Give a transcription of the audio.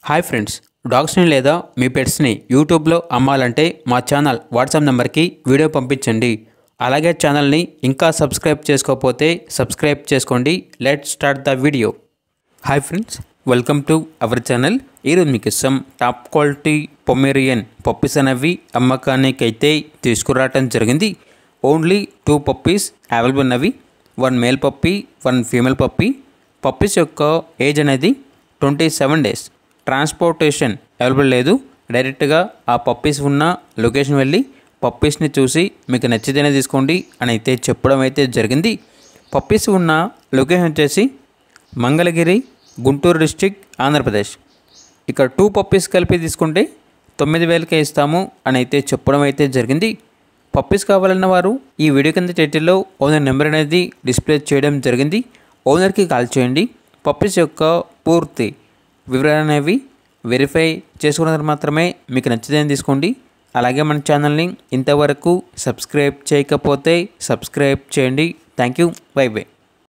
Hi friends, డాగ్స్ని లేదా మీ పెట్స్ని యూట్యూబ్లో అమ్మాలంటే మా ఛానల్ వాట్సాప్ నెంబర్కి వీడియో పంపించండి. అలాగే ఛానల్ని ఇంకా సబ్స్క్రైబ్ చేసుకోకపోతే సబ్స్క్రైబ్ చేసుకోండి. Let's start the video. Hi friends, welcome to our channel. ఈరోజు మీకు ఇష్టం టాప్ క్వాలిటీ పొమేరియన్ పప్పీస్ అనేవి అమ్మకానికి అయితే తీసుకురావటం జరిగింది. ఓన్లీ 2 పప్పీస్ అవైలబుల్ ఉన్నవి. 1 male puppy, 1 female puppy. Puppies యొక్క ఏజ్ అనేది 27 డేస్. ట్రాన్స్పోర్టేషన్ అవైలబుల్ లేదు. డైరెక్ట్గా ఆ పప్పీస్ ఉన్న లొకేషన్ వెళ్ళి పప్పీస్ని చూసి మీకు నచ్చితేనే తీసుకోండి అని అయితే చెప్పడం అయితే జరిగింది. పప్పీస్ ఉన్న లొకేషన్ వచ్చేసి మంగళగిరి, గుంటూరు డిస్ట్రిక్ట్, ఆంధ్రప్రదేశ్. ఇక్కడ 2 పప్పీస్ కలిపి తీసుకుంటే 9,000కే ఇస్తాము అని అయితే చెప్పడం అయితే జరిగింది. పప్పీస్ కావాలన్న వారు ఈ వీడియో కింద టైటిల్లో ఓనర్ నెంబర్ అనేది డిస్ప్లే చేయడం జరిగింది. ఓనర్కి కాల్ చేయండి. పప్పీస్ యొక్క పూర్తి వివరాలు అనేవి వెరిఫై చేసుకున్న మాత్రమే మీకు నచ్చితేనే తీసుకోండి. అలాగే మన ఛానల్ని ఇంతవరకు సబ్స్క్రైబ్ చేయకపోతే సబ్స్క్రైబ్ చేయండి. Thank you. By by.